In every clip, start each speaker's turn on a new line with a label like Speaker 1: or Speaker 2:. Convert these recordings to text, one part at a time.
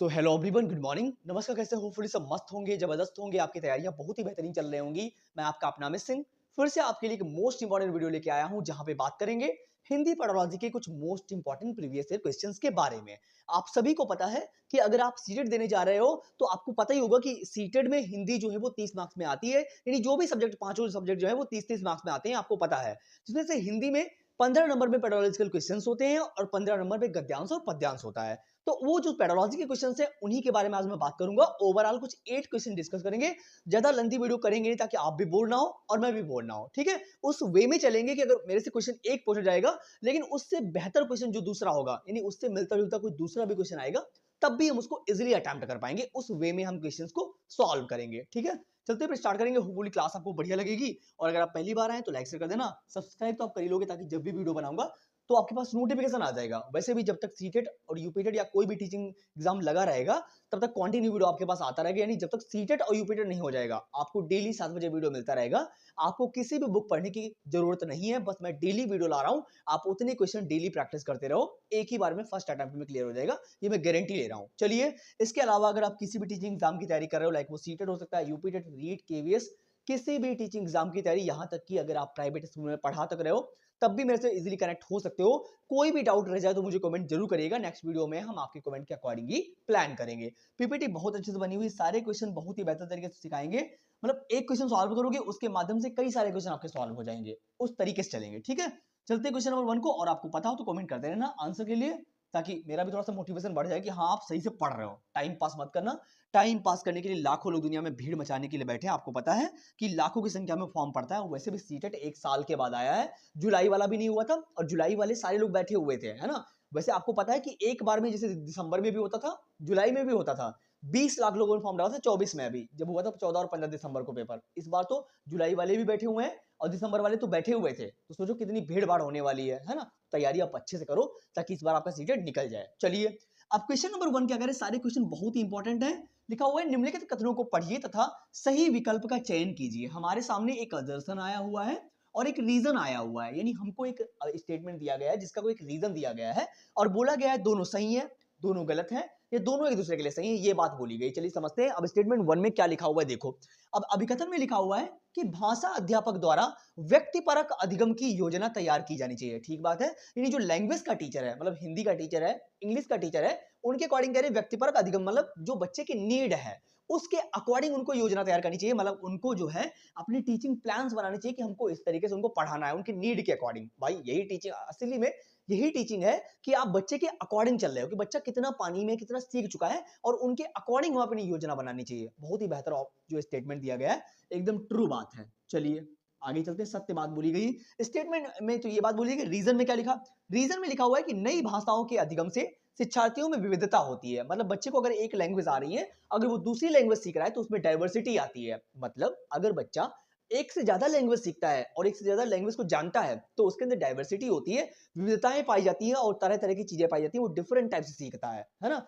Speaker 1: So hello everyone, good morning, नमस्कार। कैसे हो? होपफुली सब मस्त होंगे, जबरदस्त होंगे। आपकी तैयारियां बहुत ही बेहतरीन चल रही होंगी। मैं आपका अपना अमित सिंह फिर से आपके लिए एक मोस्ट इंपॉर्टेंट वीडियो लेके आया हूं, जहां पे बात करेंगे हिंदी पैडोलॉजी के कुछ most important previous year questions के बारे में। आप सभी को पता है कि अगर आप सीटेट देने जा रहे हो तो आपको पता ही होगा कि सीटेट में हिंदी जो है वो 30 मार्क्स में आती है। यानी जो भी सब्जेक्ट, पांचों सब्जेक्ट जो है वो 30-30 मार्क्स में आते हैं, आपको पता है। जिसमें से हिंदी में 15 नंबर में पेडोलॉजिकल क्वेश्चंस होते हैं और 15 नंबर में गद्यांश और पद्यांश होता है। तो वो जो पेडोलॉजी के क्वेश्चंस है उन्हीं के बारे में आज मैं बात करूंगा। ओवरऑल कुछ 8 क्वेश्चन डिस्कस करेंगे। ज्यादा लंबी वीडियो करेंगे नहीं, ताकि आप भी बोर ना हो और मैं भी बोर ना हो। ठीक है, उस वे में चलेंगे कि अगर मेरे से क्वेश्चन एक पूछा जाएगा लेकिन उससे बेहतर क्वेश्चन जो दूसरा होगा, यानी उससे मिलता जुलता कोई दूसरा भी क्वेश्चन आएगा, तब भी हम उसको इजीली अटेम्प्ट कर पाएंगे। उस वे में हम क्वेश्चंस को सॉल्व करेंगे। ठीक है, चलते फिर स्टार्ट करेंगे। होपफुली क्लास आपको बढ़िया लगेगी। और अगर आप पहली बार आए तो लाइक शेयर कर देना, सब्सक्राइब तो आप कर ही लोगे, ताकि जब भी वीडियो बनाऊंगा तो आपके पास नोटिफिकेशन आ जाएगा। वैसे भी जब तक सीटेट और यूपीटेट या कोई भी टीचिंग एग्जाम लगा रहेगा, तब तक कंटिन्यू वीडियो आपके पास आता रहेगा। यानी जब तक सीटेट और यूपीटेट नहीं हो जाएगा, आपको डेली 7 बजे वीडियो मिलता रहेगा। आपको किसी भी बुक पढ़ने की जरूरत नहीं है, बस मैं डेली वीडियो ला रहा हूं। आप उतने क्वेश्चन डेली प्रैक्टिस करते रहो, एक ही बार में फर्स्ट अटेम्प्ट में क्लियर हो जाएगा, ये मैं गारंटी ले रहा हूं। चलिए, इसके अलावा अगर आप किसी भी टीचिंग एग्जाम की तैयारी कर रहे हो, लाइक वो सीटेट हो सकता है, यूपीटेट, रीट, केवीएस, किसी भी टीचिंग एग्जाम की तैयारी, यहां तक कि अगर आप प्राइवेट स्कूल में पढ़ा तक रहे हो, तब भी मेरे से इजीली कनेक्ट हो सकते हो। कोई भी डाउट रह जाए तो मुझे कमेंट जरूर करिएगा। नेक्स्ट वीडियो में हम आपके कमेंट के अकॉर्डिंग ही प्लान करेंगे। पीपीटी बहुत अच्छे से बनी हुई, सारे क्वेश्चन बहुत ही बेहतर तरीके से सिखाएंगे। मतलब एक क्वेश्चन सॉल्व करोगे, उसके माध्यम से कई सारे क्वेश्चन आपके सॉल्व हो जाएंगे। उस तरीके से चलेंगे। ठीक है, चलते क्वेश्चन नंबर 1 को। और आपको पता हो तो कमेंट करते रहना आंसर के लिए, ताकि मेरा भी थोड़ा सा मोटिवेशन बढ़ जाए कि हाँ, आप सही से पढ़ रहे हो। टाइम पास मत करना। टाइम पास करने के लिए लाखों लोग दुनिया में भीड़ मचाने के लिए बैठे हैं। आपको पता है कि लाखों की संख्या में फॉर्म पड़ता है। वैसे भी सीटेट 1 साल के बाद आया है, जुलाई वाला भी नहीं हुआ था, और जुलाई वाले सारे लोग बैठे हुए थे, है ना। वैसे आपको पता है कि एक बार में, जैसे दिसंबर में भी होता था, जुलाई में भी होता था, 20 लाख लोगों ने फॉर्म डाला था 24 में, अभी जब हुआ था 14 और 15 दिसंबर को पेपर। इस बार तो जुलाई वाले भी बैठे हुए हैं और दिसंबर वाले तो बैठे हुए थे। तो सोचो कितनी भीड़ भाड़ होने वाली है ना। तैयारी आप अच्छे से करो, ताकि इस बार आपका सीटेट निकल जाए। चलिए, अब क्वेश्चन नंबर 1 क्या करें। सारे क्वेश्चन बहुत ही इंपॉर्टेंट है। लिखा हुआ है, निम्नलिखित कथनों को पढ़िए तथा सही विकल्प का चयन कीजिए। हमारे सामने एक दर्शन आया हुआ है और एक रीजन आया हुआ है, यानी हमको एक स्टेटमेंट दिया गया है जिसका कोई एक रीजन दिया गया है, और बोला गया है दोनों सही है, दोनों गलत है, ये दोनों एक दूसरे के लिए सही है, ये बात बोली गई। चलिए समझते हैं। अब स्टेटमेंट 1 में क्या लिखा हुआ है देखो। अब अभिकथन में लिखा हुआ है कि भाषा अध्यापक द्वारा व्यक्तिपरक अधिगम की योजना तैयार की जानी चाहिए। ठीक बात है। यानी जो लैंग्वेज का टीचर है, मतलब हिंदी का टीचर है, इंग्लिश का टीचर है, उनके अकॉर्डिंग कह रहे व्यक्तिपरक अधिगम, मतलब जो बच्चे की नीड है उसके अकॉर्डिंग उनको योजना तैयार करनी चाहिए। मतलब उनको जो है अपनी टीचिंग प्लान्स बनाने चाहिए कि हमको इस तरीके से उनको पढ़ाना है, उनकी नीड के अकॉर्डिंग। भाई यही टीचिंग असली में, यही टीचिंग है कि आप बच्चे के अकॉर्डिंग चल रहे हो, कि बच्चा कितना पानी में कितना सीख चुका है, और उनके अकॉर्डिंग वहां अपनी योजना बनानी चाहिए। बहुत ही बेहतर जो स्टेटमेंट दिया गया है, एकदम ट्रू बात है। चलिए आगे चलते हैं। सत्य बात बोली गई स्टेटमेंट में, तो ये बात बोली गई। रीजन में क्या लिखा? रीजन में लिखा हुआ है कि नई भाषाओं के अधिगम से शिक्षार्थियों में विविधता होती है। मतलब बच्चे को अगर एक लैंग्वेज आ रही है, अगर वो दूसरी लैंग्वेज सीख रहा है, तो उसमें डाइवर्सिटी आती है। मतलब अगर बच्चा एक से ज्यादा लैंग्वेज सीखता है और एक से ज्यादा लैंग्वेज को जानता है, तो उसके अंदर डाइवर्सिटी होती है, विविधताएं पाई जाती है, और तरह तरह की चीजें पाई जाती है। वो डिफरेंट टाइप से सीखता है ना।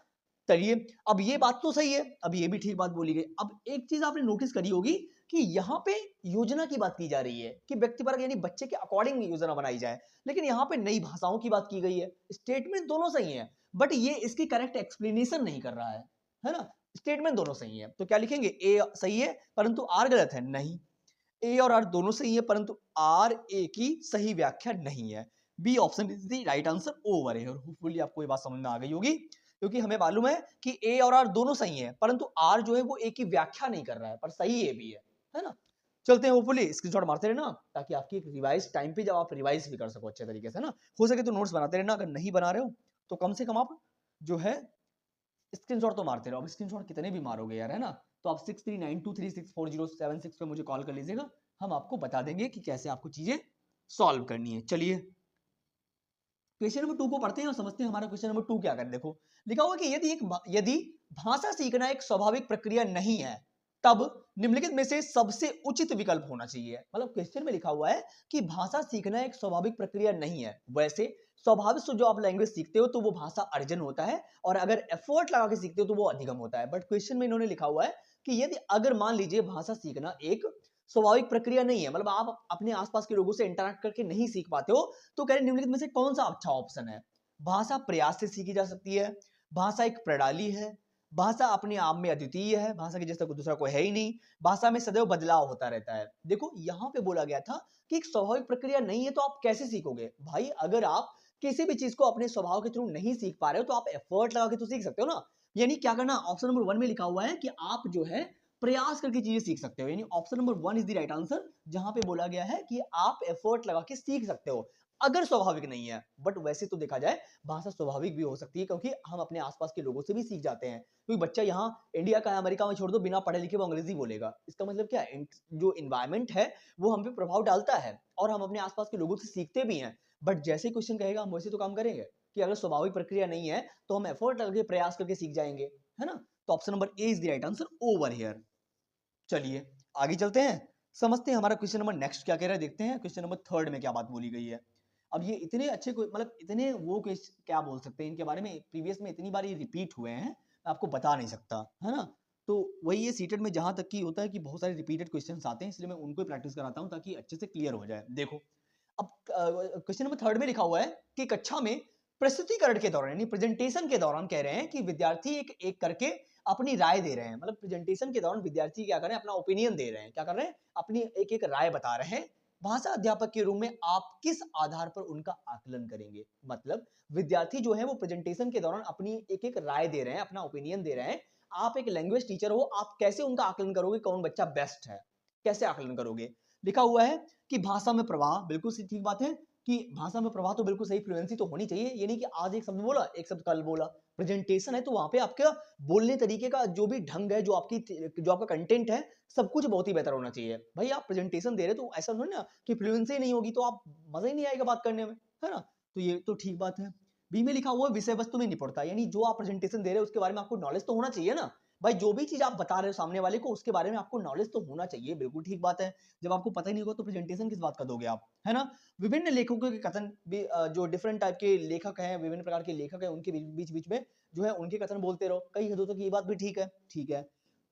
Speaker 1: चलिए, अब ये बात तो सही है, अब ये भी ठीक बात बोली गई। अब एक चीज आपने नोटिस करी होगी कि यहाँ पे योजना की बात की जा रही है, कि व्यक्तिपरक यानी बच्चे के अकॉर्डिंग योजना बनाई जाए, लेकिन यहाँ पे नई भाषाओं की बात की गई है। स्टेटमेंट दोनों सही है, बट ये इसकी करेक्ट एक्सप्लेनेशन नहीं कर रहा है ना। स्टेटमेंट दोनों सही है, तो क्या लिखेंगे? ए सही है परंतु आर गलत है? नहीं, ए और आर दोनों सही है, परंतु आर ए की सही व्याख्या नहीं है। B option is the right answer over है। और होपफुली आपको ये बात समझ में आ गई होगी, क्योंकि हमें मालूम है कि ए और आर दोनों सही है, परंतु आर जो है वो ए की व्याख्या नहीं कर रहा है, पर सही ए भी है ना। चलते हैं। होपफुली स्क्रीनशॉट मारते रहना, ताकि आपकी एक रिवाइज टाइम पे जब आप रिवाइज भी कर सको अच्छे तरीके से ना। हो सके तो नोट्स बनाते रहना, अगर नहीं बना रहे हो तो कम से कम आप जो है स्क्रीनशॉट तो मारते रहो। अब स्क्रीनशॉट कितने भी मारोगे यार, है ना। तो आप 6392364076 पे मुझे कॉल कर लीजिएगा, हम आपको बता देंगे कि कैसे आपको चीजें सॉल्व करनी है। चलिए क्वेश्चन नंबर 2 को पढ़ते हैं और समझते हैं हमारा क्वेश्चन नंबर 2 क्या कर। देखो लिखा हुआ कि यदि भाषा सीखना एक स्वाभाविक प्रक्रिया नहीं है, तब निम्नलिखित में से सबसे उचित विकल्प होना चाहिए। मतलब क्वेश्चन में लिखा हुआ है कि भाषा सीखना एक स्वाभाविक प्रक्रिया नहीं है। वैसे स्वाभाविक से जो आप लैंग्वेज सीखते हो तो वो भाषा अर्जन होता है, और अगर एफर्ट लगा के सीखते हो तो वो अधिगम होता है। बट क्वेश्चन में इन्होंने लिखा हुआ है कि यदि अगर मान लीजिए भाषा सीखना एक स्वाभाविक प्रक्रिया नहीं है, मतलब आप अपने आसपास के लोगों से इंटरैक्ट करके नहीं सीख पाते हो, तो कह रहे निम्नलिखित में से कौन सा अच्छा ऑप्शन है? भाषा प्रयास से सीखी जा सकती है, भाषा एक प्रणाली है, भाषा अपने आप में अद्वितीय है, भाषा के जैसा कोई दूसरा कोई है ही नहीं, भाषा में सदैव बदलाव होता रहता है। देखो यहाँ पे बोला गया था कि एक स्वाभाविक प्रक्रिया नहीं है तो आप कैसे सीखोगे? भाई अगर आप किसी भी चीज को अपने स्वभाव के थ्रू नहीं सीख पा रहे हो तो आप एफर्ट लगा के तो सीख सकते हो ना। यानी क्या करना, ऑप्शन नंबर 1 में लिखा हुआ है कि आप जो है प्रयास करके चीजें सीख सकते हो, यानी option number 1 is the right answer, जहां पे बोला गया है कि आप एफर्ट लगा के सीख सकते हो अगर स्वाभाविक नहीं है। बट वैसे तो देखा जाए भाषा स्वाभाविक भी हो सकती है, क्योंकि हम अपने आसपास के लोगों से भी सीख जाते हैं। क्योंकि बच्चा यहाँ इंडिया का है, अमेरिका में छोड़ दो, बिना पढ़े लिखे वो अंग्रेजी बोलेगा, इसका मतलब क्या है, जो इन्वायरमेंट है वो हम पे प्रभाव डालता है और हम अपने आसपास के लोगों से सीखते भी हैं। बट जैसे ही क्वेश्चन कहेगा हम वैसे तो काम करेंगे कि अगर स्वाभाविक प्रक्रिया नहीं है तो हम एफर्ट करके प्रयास करके सीख जाएंगे, है ना। तो option number A is the right answer over here. चलिए आगे चलते हैं, समझते हैं हमारा क्वेश्चन नंबर नेक्स्ट क्या कह रहा है, देखते हैं क्वेश्चन नंबर 3 में क्या बात बोली गई है। अब ये इतने अच्छे मतलब इतने वो क्या बोल सकते हैं इनके बारे में, प्रीवियस में इतनी बार ये रिपीट हुए हैं, मैं आपको बता नहीं सकता, है ना। तो वही ये सीटेट में जहां तक की होता है कि बहुत सारे रिपीटेड क्वेश्चंस आते हैं, इसलिए मैं उनको प्रैक्टिस कराता हूं ताकि अच्छे से क्लियर हो जाए। देखो अब क्वेश्चन नंबर 3 में लिखा हुआ है कि कक्षा में प्रस्तुतिकरण के दौरान यानी प्रेजेंटेशन के दौरान कह रहे हैं कि विद्यार्थी एक एक करके अपनी राय दे रहे हैं, मतलब प्रेजेंटेशन के दौरान विद्यार्थी क्या कर रहे हैं, अपना ओपिनियन दे रहे हैं, क्या कर रहे हैं, अपनी एक एक राय बता रहे हैं। भाषा अध्यापक के रूप में आप किस आधार पर उनका आकलन करेंगे? मतलब विद्यार्थी जो है वो प्रेजेंटेशन के दौरान अपनी एक एक राय दे रहे हैं, अपना ओपिनियन दे रहे हैं। आप एक लैंग्वेज टीचर हो, आप कैसे उनका आकलन करोगे कौन बच्चा बेस्ट है, कैसे आकलन करोगे? लिखा हुआ है कि भाषा में प्रवाह, बिल्कुल ठीक बात है कि भाषा में प्रवाह तो बिल्कुल सही, फ्लुएंसी तो होनी चाहिए, ये नहीं कि आज एक शब्द बोला एक शब्द कल बोला। प्रेजेंटेशन है तो वहां पे आपका बोलने तरीके का जो भी ढंग है, जो आपका कंटेंट है, सब कुछ बहुत ही बेहतर होना चाहिए। भाई आप प्रेजेंटेशन दे रहे तो ऐसा नहीं ना कि फ्लुएंसी नहीं होगी तो आप मजा ही नहीं आएगा बात करने में, है ना। तो ये तो ठीक बात है। बी में लिखा हुआ है विषय वस्तु में निपुणता, यानी जो आप प्रेजेंटेशन दे रहे हो उसके बारे में आपको नॉलेज तो होना चाहिए ना। भाई जो भी चीज आप बता रहे हो सामने वाले को उसके बारे में आपको नॉलेज तो होना चाहिए, बिल्कुल ठीक बात है। जब आपको पता ही नहीं होगा तो प्रेजेंटेशन किस बात का दोगे आप, है ना। विभिन्न लेखकों के कथन भी जो डिफरेंट टाइप के लेखक हैं, विभिन्न प्रकार के लेखक हैं, उनके बीच बीच में जो है उनके कथन बोलते रहो, कई हदों तक ये बात भी ठीक है, ठीक है।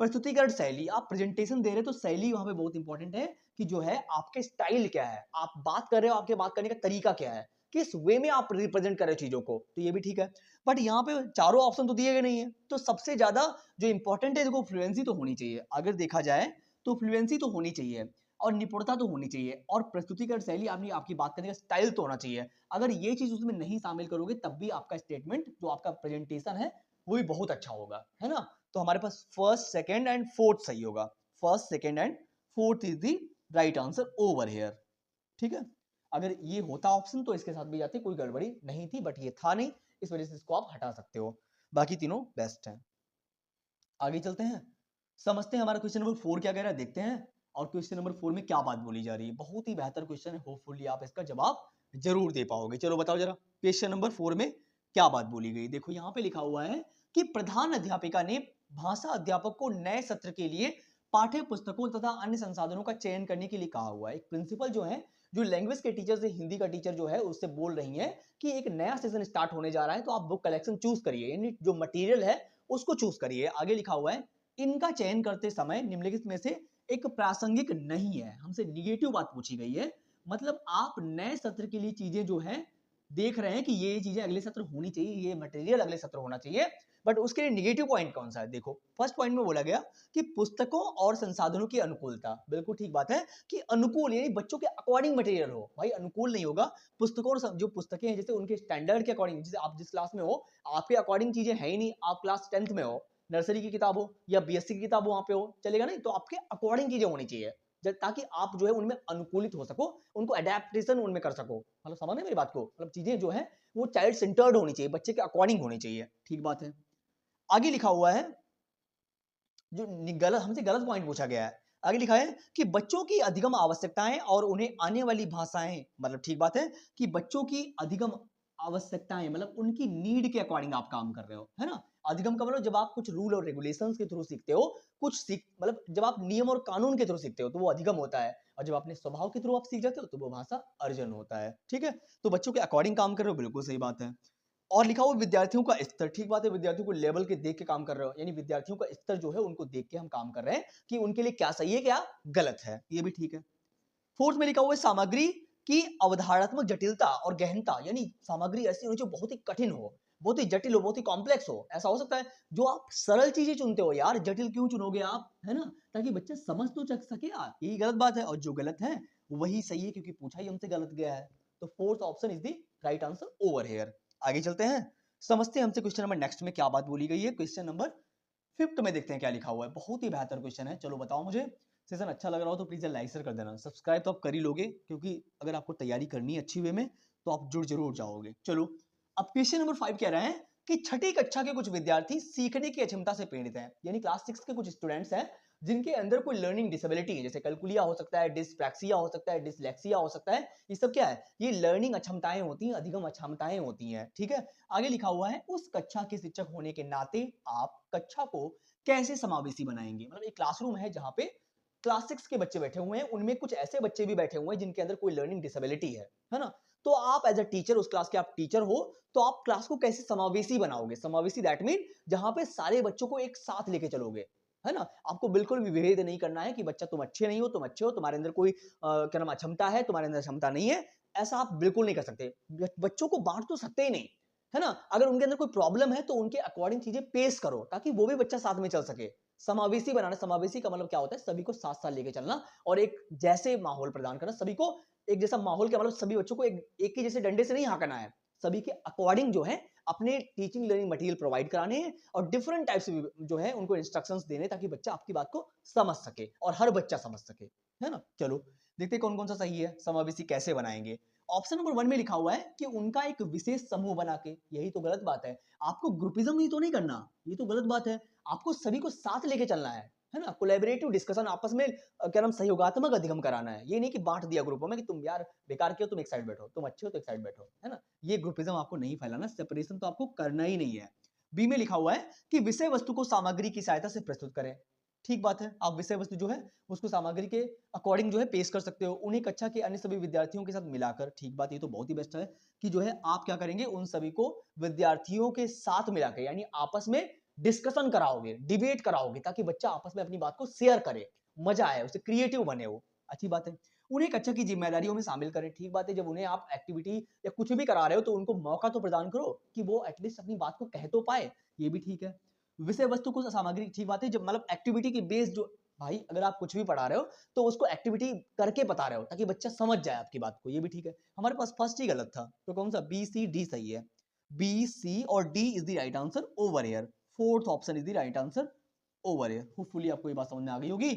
Speaker 1: प्रस्तुतिकरण शैली, आप प्रेजेंटेशन दे रहे हो तो शैली वहां पे बहुत इंपॉर्टेंट है कि जो है आपके स्टाइल क्या है, आप बात कर रहे हो, आपके बात करने का तरीका क्या है, किस वे में आप रिप्रेजेंट कर रहे हो चीजों को, तो ये भी ठीक है। बट यहाँ पे चारों ऑप्शन तो दिए गए नहीं है, तो सबसे ज्यादा जो इंपॉर्टेंट है देखो फ्लुएंसी तो होनी चाहिए, अगर देखा जाए तो फ्लुएंसी तो होनी चाहिए और निपुणता तो होनी चाहिए और प्रस्तुतिकरण शैली आपकी बात करने का स्टाइल तो होना चाहिए। अगर ये चीज उसमें नहीं शामिल करोगे तब भी आपका स्टेटमेंट जो आपका प्रेजेंटेशन है वो भी बहुत अच्छा होगा, है ना। तो हमारे पास फर्स्ट सेकंड एंड फोर्थ सही होगा, first second and fourth is the right answer over here, ठीक है। अगर ये होता ऑप्शन तो इसके साथ भी जाती, कोई गड़बड़ी नहीं थी, बट ये था नहीं, इस वजह से इसको आप हटा सकते हो, बाकी तीनों बेस्ट हैं। आगे चलते हैं, समझते हैं हमारा क्वेश्चन नंबर 4 क्या कह रहा है, देखते हैं। और क्वेश्चन नंबर 4 में क्या बात बोली जा रही है, बहुत ही बेहतर क्वेश्चन है, होपफुली आप इसका जवाब जरूर दे पाओगे। चलो बताओ जरा क्वेश्चन नंबर 4 में क्या बात बोली गई। देखो यहाँ पे लिखा हुआ है कि प्रधान अध्यापिका ने भाषा अध्यापक को नए सत्र के लिए पाठ्य पुस्तकों तथा अन्य संसाधनों का चयन करने के लिए कहा हुआ है। एक प्रिंसिपल जो है, जो लैंग्वेज के टीचर से हिंदी का टीचर जो है उससे बोल रही है कि एक नया सेशन स्टार्ट होने जा रहा है तो आप बुक कलेक्शन चूज करिए, यानी जो मटेरियल है उसको चूज करिए। आगे लिखा हुआ है इनका चयन करते समय निम्नलिखित में से एक प्रासंगिक नहीं है, हमसे निगेटिव बात पूछी गई है। मतलब आप नए सत्र के लिए चीजें जो है देख रहे हैं कि ये चीजें अगले सत्र होनी चाहिए, ये मटेरियल अगले सत्र होना चाहिए, बट उसके लिए निगेटिव पॉइंट कौन सा है। देखो फर्स्ट पॉइंट में बोला गया कि पुस्तकों और संसाधनों की अनुकूलता, बिल्कुल ठीक बात है कि अनुकूल यानी बच्चों के अकॉर्डिंग मटेरियल हो। भाई अनुकूल नहीं होगा, पुस्तकों और जो पुस्तकें हैं जैसे उनके स्टैंडर्ड के अकॉर्डिंग, जैसे आप जिस क्लास में हो आपके अकॉर्डिंग चीजें है ही नहीं, आप क्लास 10th में हो, नर्सरी की किताब हो या बीएससी की किताब वहां पे हो, चलेगा नहीं, तो आपके अकॉर्डिंग चीजें होनी चाहिए ताकि आप जो है उनमें अनुकूलित हो सको, उनको अडेप्टेशन उनमें कर सको। मतलब समझ रहे मेरी बात को, मतलब चीजें जो है वो चाइल्ड सेंटर्ड होनी चाहिए, बच्चे के अकॉर्डिंग होनी चाहिए, ठीक बात है। आगे लिखा हुआ है जो गलत, हमसे गलत पॉइंट पूछा गया है। आगे लिखा है कि बच्चों की अधिगम आवश्यकताएं और उन्हें आने वाली भाषाएं, मतलब ठीक बात है कि बच्चों की अधिगम आवश्यकताएं मतलब उनकी नीड के अकॉर्डिंग आप काम कर रहे हो, है ना। अधिगम का मतलब जब आप कुछ रूल और रेगुलेशंस के थ्रू सीखते हो, कुछ सीख मतलब जब आप नियम और कानून के थ्रू सीखते हो तो वो अधिगम होता है, और जब अपने स्वभाव के थ्रू आप सीख जाते हो तो वो भाषा अर्जन होता है, ठीक है। तो बच्चों के अकॉर्डिंग काम कर रहे हो, बिल्कुल सही बात है। और लिखा हुआ विद्यार्थियों का स्तर, ठीक बात है, विद्यार्थियों को लेवल के देख के काम कर रहे हो, यानी विद्यार्थियों का स्तर जो है उनको देख के हम काम कर रहे हैं कि उनके लिए क्या सही है क्या गलत है, ये भी ठीक है। फोर्थ में लिखा हुआ है सामग्री की अवधारणात्मक जटिलता और गहनता, यानी सामग्री ऐसी होनी चाहिए बहुत ही कठिन हो, बहुत ही जटिल हो, बहुत ही कॉम्प्लेक्स हो। ऐसा हो सकता है जो आप सरल चीजें चुनते हो यार, जटिल क्यों चुनोगे आप, है ना, ताकि बच्चा समझ तो सके यार। यही गलत बात है, और जो गलत है वही सही है, क्योंकि पूछा ही हमसे गलत गया है। तो fourth option is the right answer over here. आगे चलते हैं, समझते हैं हमसे क्वेश्चन नंबर नेक्स्ट में क्या बात बोली गई है। क्वेश्चन नंबर 5th में देखते हैं क्या लिखा हुआ है। बहुत ही बेहतर क्वेश्चन है, चलो बताओ मुझे। सेशन अच्छा लग रहा हो तो प्लीज लाइक शेयर कर देना, सब्सक्राइब तो आप कर ही लोगे, क्योंकि अगर आपको तैयारी करनी है अच्छी वे में तो आप जुड़ जरूर जाओगे। चलो, अब क्वेश्चन नंबर 5 कह रहा है कि छठी कक्षा के कुछ विद्यार्थी सीखने की अक्षमता से पीड़ित हैं, यानी क्लास 6 के कुछ स्टूडेंट्स हैं जिनके अंदर कोई लर्निंग डिसेबिलिटी है, जैसे कैलकुलिया हो सकता है, डिस्प्रैक्सिया हो सकता है, डिसलेक्सिया हो सकता है। ये सब क्या है, ये लर्निंग अक्षमताएं होती हैं, अधिगम अक्षमताएं होती हैं, ठीक है। आगे लिखा हुआ है, उस कक्षा के शिक्षक होने के नाते आप कक्षा को कैसे समावेशी बनाएंगे। मतलब एक क्लासरूम है जहां पे क्लास 6 के बच्चे बैठे हुए हैं, उनमें कुछ ऐसे बच्चे भी बैठे हुए हैं जिनके अंदर कोई लर्निंग डिसेबिलिटी है ना। तो आप एज अ टीचर, उस क्लास के आप टीचर हो, तो आप क्लास को कैसे समावेशी बनाओगे। समावेशी दैट मीन जहां पे सारे बच्चों को एक साथ लेके चलोगे, है ना। आपको बिल्कुल भी विभेद नहीं करना है कि बच्चा तुम अच्छे नहीं हो, तुम अच्छे हो, तुम्हारे अंदर कोई क्या नाम अक्षमता है, तुम्हारे अंदर क्षमता नहीं है, ऐसा आप बिल्कुल नहीं कर सकते। बच्चों को बांट तो सकते ही नहीं, है ना। अगर उनके अंदर कोई प्रॉब्लम है तो उनके अकॉर्डिंग चीजें पेश करो, ताकि वो भी बच्चा साथ में चल सके। समावेशी बनाना, समावेशी का मतलब क्या होता है, सभी को साथ साथ लेके चलना और एक जैसे माहौल प्रदान करना, सभी को एक जैसा माहौल के, मतलब सभी बच्चों को एक ही जैसे डंडे से नहीं हाँकना है, सभी के अकॉर्डिंग जो है अपने टीचिंग लर्निंग मटेरियल प्रोवाइड कराने हैं और डिफरेंट टाइप्स जो है उनको इंस्ट्रक्शंस देने, ताकि बच्चा आपकी बात को समझ सके और हर बच्चा समझ सके, है ना। चलो देखते हैं कौन कौन सा सही है, समावेशी कैसे बनाएंगे। ऑप्शन नंबर 1 में लिखा हुआ है कि उनका एक विशेष समूह बना के, यही तो गलत बात है। आपको ग्रुपिज्म ही तो नहीं करना, ये तो गलत बात है। आपको सभी को साथ लेके चलना है ना। कोलैबोरेटिव डिस्कशन, आपस में क्या नाम सहयोगात्मक अधिगम कराना है। ये नहीं कि बांट दिया ग्रुपों में कि तुम यार बेकार के हो, तुम एक साइड बैठो, तुम अच्छे हो तो एक साइड बैठो, है ना। ये ग्रुपिज्म आपको नहीं फैलाना, सेपरेशन तो आपको करना ही नहीं है। बी में लिखा हुआ है कि विषय वस्तु को सामग्री की सहायता से प्रस्तुत करें। ठीक बात है, आप विषय वस्तु जो है उसको सामग्री के अकॉर्डिंग जो है पेश कर सकते हो, उन्हें कक्षा के अन्य सभी विद्यार्थियों के साथ मिलाकर। ठीक बात, ये तो बहुत ही बेस्ट है कि जो है आप क्या करेंगे, उन सभी को विद्यार्थियों के साथ मिलाकर, यानी आपस में डिस्कशन कराओगे, डिबेट कराओगे, ताकि बच्चा आपस में अपनी बात को शेयर करे, मजा आए उसे, क्रिएटिव बने वो। अच्छी बात है। उन्हें कक्षा की जिम्मेदारियों में शामिल करें। ठीक बात है, जब उन्हें आप एक्टिविटी या कुछ भी करा रहे हो तो उनको मौका तो प्रदान करो कि वो एटलीस्ट अपनी बात को कह तो पाए, ये भी ठीक है। विषय वस्तु को सामग्री, ठीक बात है, जब मतलब एक्टिविटी की बेस जो, भाई अगर आप कुछ भी पढ़ा रहे हो तो उसको एक्टिविटी करके बता रहे हो ताकि बच्चा समझ जाए आपकी बात को, ये भी ठीक है। हमारे पास फर्स्ट ही गलत था, तो कौन सा, बी सी डी सही है। बी सी और D is the right answer over here. Fourth option is the right answer over here. Hopefully आपको ये बात समझ में आ गई होगी।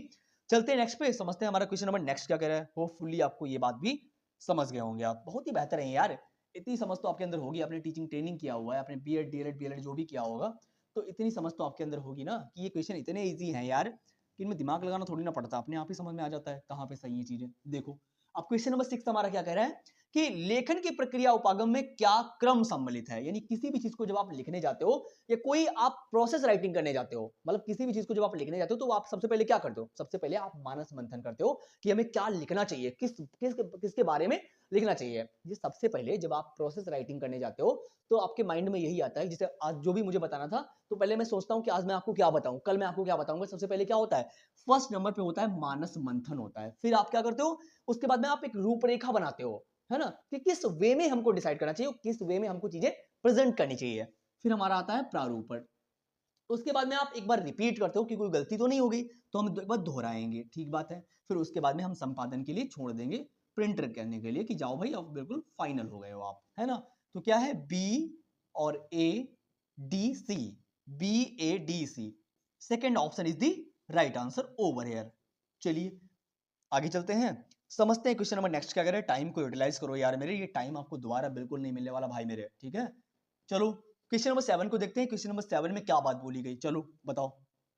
Speaker 1: चलते हैं नेक्स्ट पे, समझते हैं हमारा क्वेश्चन नंबर नेक्स्ट क्या कह रहा है। होपफुली आपको ये बात भी समझ गए होंगे आप, बहुत ही बेहतर है यार। इतनी समझ तो आपके अंदर होगी, आपने टीचिंग ट्रेनिंग किया हुआ है, आपने बीएड डीएलएड बीएलएड जो भी किया होगा, तो इतनी समझ तो आपके अंदर होगी ना कि ये क्वेश्चन इतने इजी हैं यार कि इनमें दिमाग लगाना थोड़ी ना पड़ता, अपने आप ही समझ में आ जाता है कहाँ पे सही है चीजें। देखो, अब क्वेश्चन नंबर 6 हमारा क्या कह रहा है कि लेखन की प्रक्रिया उपागम में क्या क्रम सम्मिलित है। यानी किसी भी चीज को जब आप लिखने जाते हो या कोई आप प्रोसेस राइटिंग करने जाते हो, मतलब किसी भी चीज को जब आप लिखने जाते हो तो आप सबसे पहले क्या करते हो, सबसे पहले आप मानस मंथन करते हो कि हमें क्या लिखना चाहिए, किसके बारे में लिखना चाहिए। ये सबसे पहले जब आप प्रोसेस राइटिंग करने जाते हो तो आपके माइंड में यही आता है, जैसे आज जो भी मुझे बताना था तो पहले मैं सोचता हूँ कि आज मैं आपको क्या बताऊं, कल मैं आपको क्या बताऊंगा। सबसे पहले क्या होता है, फर्स्ट नंबर पे होता है मानस मंथन होता है। फिर आप क्या करते हो, उसके बाद में आप एक रूपरेखा बनाते हो, है ना, कि किस वे में हमको डिसाइड करना चाहिए, किस वे में हमको चीजें प्रेजेंट करनी चाहिए। फिर हमारा आता है प्रारूपण। उसके बाद में आप एक बार रिपीट करते हो कि कोई गलती तो नहीं होगी, तो हम एक बार दोहराएंगे, ठीक बात है। फिर उसके बाद में हम संपादन के लिए छोड़ देंगे, प्रिंटर करने के लिए कि जाओ भाई अब बिल्कुल फाइनल हो गए हो आप, है ना। तो क्या है, बी और A D C, B A D C, second option is the right answer over here. चलिए आगे चलते हैं, समझते हैं क्वेश्चन नंबर नेक्स्ट क्या कह रहे हैं। टाइम को यूटिलाइज करो यार मेरे, ये टाइम आपको दोबारा बिल्कुल नहीं मिलने वाला भाई मेरे, ठीक है। चलो क्वेश्चन नंबर 7 को देखते हैं, क्वेश्चन नंबर 7 में क्या बात बोली गई, चलो बताओ।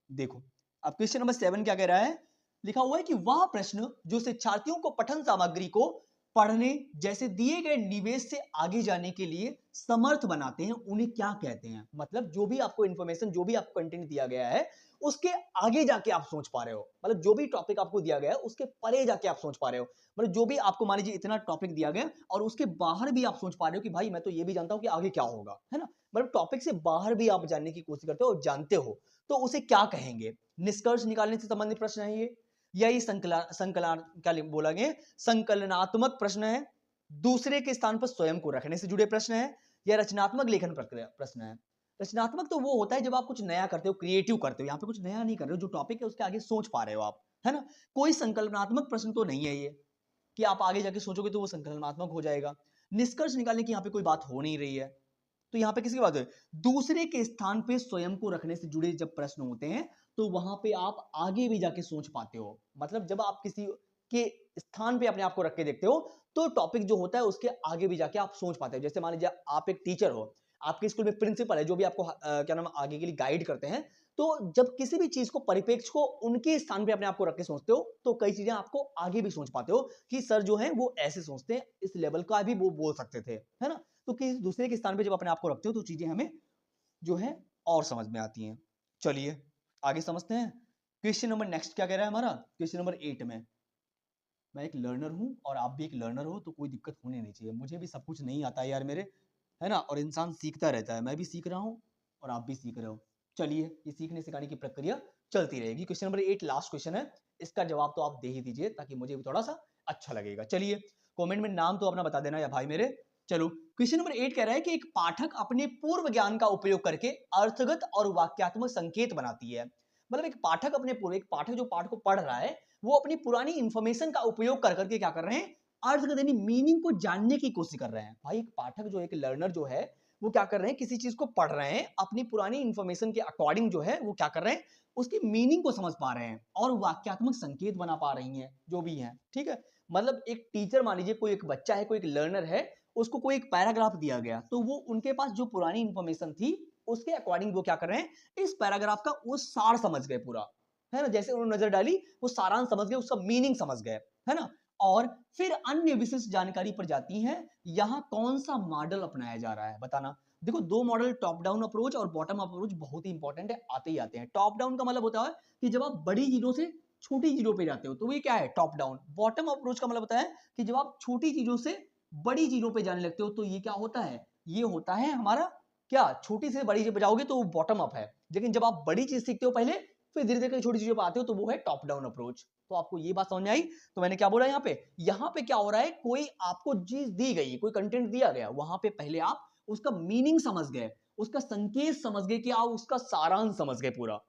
Speaker 1: देखो, अब क्वेश्चन नंबर 7 क्या कह रहा है, लिखा हुआ है कि वह प्रश्न जो शिक्षार्थियों को पठन सामग्री को पढ़ने जैसे दिए गए निवेश से आगे जाने के लिए समर्थ बनाते हैं, उन्हें क्या कहते हैं। मतलब जो भी आपको इंफॉर्मेशन, जो भी आपको कंटेंट दिया गया है उसके आगे जाके आप सोच पा रहे हो, मतलब जो भी टॉपिक आपको दिया गया है उसके परे जाके आप सोच पा रहे हो। मतलब जो भी आपको मान लीजिए इतना टॉपिक दिया गया और उसके बाहर भी आप सोच पा रहे हो कि भाई मैं तो ये भी जानता हूं कि आगे क्या होगा, है ना। मतलब टॉपिक से बाहर भी आप जानने की कोशिश करते हो और जानते हो, तो उसे क्या कहेंगे। निष्कर्ष निकालने से संबंधित प्रश्न है ये, या ये संकलन क्या बोला गया, संकलनात्मक प्रश्न है, दूसरे के स्थान पर स्वयं को रखने से जुड़े प्रश्न है, या रचनात्मक लेखन प्रक्रिया प्रश्न है। रचनात्मक तो वो होता है जब आप कुछ नया करते हो, क्रिएटिव करते हो। यहाँ पे कुछ नया नहीं कर रहे हो, जो टॉपिक है उसके आगे सोच पा रहे हो आप, है ना। कोई संकल्पनात्मक प्रश्न तो नहीं है ये कि आप आगे जाके सोचोगे तो वो संकल्पनात्मक हो जाएगा। निष्कर्ष निकालने की यहाँ पे कोई बात हो नहीं रही है, तो यहाँ पे किसकी बात है? दूसरे के स्थान पे स्वयं को रखने से जुड़े जब प्रश्न होते हैं तो वहां पे आप आगे भी जाके सोच पाते हो। मतलब जब आप किसी के स्थान पे अपने आप को रख के देखते हो तो टॉपिक जो होता है उसके आगे भी जाके आप सोच पाते हो। जैसे मान लीजिए आप एक टीचर हो, आपके स्कूल में प्रिंसिपल है जो भी आपको क्या नाम आगे के लिए गाइड करते हैं, तो जब किसी भी चीज को परिप्रेक्ष्य को उनके स्थान पे अपने आप को रख के सोचते हो तो कई चीजें आपको आगे भी सोच पाते हो कि सर जो है वो ऐसे सोचते हैं, इस लेवल का भी वो बोल सकते थे, है ना। तो किसी दूसरे के स्थान पे जब अपने आप को रखते हो तो चीजें हमें जो है और समझ में आती हैं। चलिए आगे समझते हैं। क्वेश्चन नंबर नेक्स्ट क्या कह रहा है हमारा, क्वेश्चन नंबर 8 में, मैं एक लर्नर हूं और आप भी एक लर्नर हो तो कोई दिक्कत होनी नहीं चाहिए। मुझे भी सब कुछ नहीं आता है यार मेरे, है ना, और इंसान सीखता रहता है। मैं भी सीख रहा हूं और आप भी सीख रहे हो। चलिए ये सीखने सिखाने की प्रक्रिया चलती रहेगी। क्वेश्चन नंबर 8 लास्ट क्वेश्चन है, इसका जवाब तो आप दे ही दीजिए ताकि मुझे भी थोड़ा सा अच्छा लगेगा। चलिए कमेंट में नाम तो अपना बता देना या भाई मेरे। चलो क्वेश्चन नंबर 8 कह रहा है कि एक पाठक अपने पूर्व ज्ञान का उपयोग करके अर्थगत और वाक्यात्मक संकेत बनाती है। मतलब एक पाठक अपने पूर्व, एक पाठक जो पाठ को पढ़ रहा है वो अपनी पुरानी इंफॉर्मेशन का उपयोग कर करके क्या कर रहे हैं, अर्थगत यानी मीनिंग को जानने की कोशिश कर रहे हैं। भाई एक पाठक जो है, एक लर्नर जो है, वो क्या कर रहे हैं, किसी चीज को पढ़ रहे हैं, अपनी पुरानी इंफॉर्मेशन के अकॉर्डिंग जो है वो क्या कर रहे हैं, उसकी मीनिंग को समझ पा रहे हैं और वाक्यात्मक संकेत बना पा रही हैं जो भी हैं, ठीक है। मतलब एक टीचर मान लीजिए, कोई एक बच्चा है, कोई एक लर्नर है, उसको कोई एक पैराग्राफ दिया गया तो वो उनके पास जो पुरानी इंफॉर्मेशन थी उसके अकॉर्डिंग वो क्या कर रहे हैं, इस पैराग्राफ का वो सार समझ गए पूरा, है ना। जैसे उन्होंने नजर डाली वो सारांश समझ गए, उसका मीनिंग समझ गए, है ना। और फिर अन्य विशिष्ट जानकारी पर जाती हैं, यहां कौन सा मॉडल अपनाया जा रहा है बताना। देखो दो मॉडल, टॉप डाउन अप्रोच और बॉटम अप्रोच, बहुत ही इंपॉर्टेंट है, आते ही आते हैं। टॉप डाउन का मतलब होता है कि जब आप बड़ी चीजों से छोटी चीजों पे जाते हो तो ये क्या है, टॉप डाउन। बॉटम अप्रोच का मतलब होता है कि जब आप छोटी चीजों से बड़ी चीजों पे जाने लगते हो तो ये क्या होता है, ये होता है हमारा क्या, छोटी से बड़ी चीज पे जाओगे तो बॉटम अप है। लेकिन जब आप बड़ी चीज सीखते हो पहले, फिर धीरे धीरे छोटी चीजों पर आते हो तो वो है टॉप डाउन अप्रोच। तो आपको ये बात समझ में आई। तो मैंने क्या बोला, यहाँ पे क्या हो रहा है, कोई आपको चीज दी गई, कोई कंटेंट दिया गया, वहां पे पहले आप उसका मीनिंग समझ गए, उसका संकेत समझ गए, कि आप उसका सारांश समझ गए पूरा।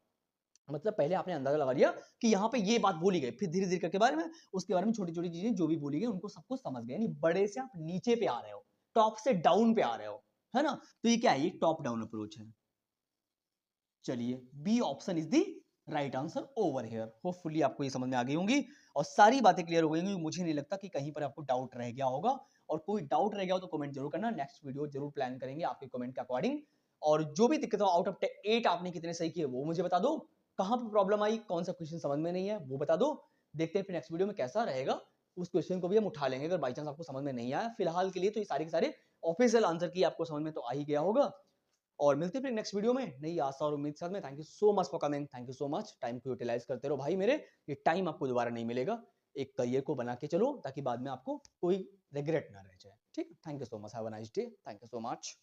Speaker 1: मतलब पहले आपने अंदाजा लगा लिया कि यहाँ पे ये बात बोली गई, फिर धीरे धीरे करके बारे में उसके बारे में छोटी छोटी चीजें जो भी बोली गई उनको सबको समझ गए, यानी बड़े से आप नीचे पे आ रहे हो, टॉप से डाउन पे आ रहे हो, है ना। तो ये क्या है, ये टॉप डाउन अप्रोच है। चलिए B option is the right answer over here. Hopefully आपको ये समझ में आ गई होंगी और सारी बातें क्लियर हो गई होंगी। मुझे नहीं लगता कि कहीं पर आपको डाउट रह गया होगा, और कोई डाउट रह गया हो तो कमेंट जरूर करना, नेक्स्ट वीडियो जरूर प्लान करेंगे आपके कमेंट के अकॉर्डिंग। और जो भी दिक्कत हो, आउट ऑफ 8 आपने कितने सही किए वो मुझे बता दो, कहां पर प्रॉब्लम आई, कौन सा क्वेश्चन समझ में नहीं है वो बता दो। देखते हैं फिर नेक्स्ट वीडियो में कैसा रहेगा, उस क्वेश्चन को भी हम उठा लेंगे अगर बाई चांस आपको समझ में नहीं आया। फिलहाल के लिए तो ये सारे के सारे ऑफिशियल आंसर की आपको समझ में तो आ ही गया होगा। और मिलते हैं फिर नेक्स्ट वीडियो में नई आशा और उम्मीद के साथ में। Thank you so much for coming, thank you so much. Time को यूटिलाइज करते रहो भाई मेरे, ये टाइम आपको दोबारा नहीं मिलेगा। एक करियर को बना के चलो ताकि बाद में आपको कोई रिग्रेट ना रह जाए, ठीक। Thank you so much, have a nice day, thank you so much.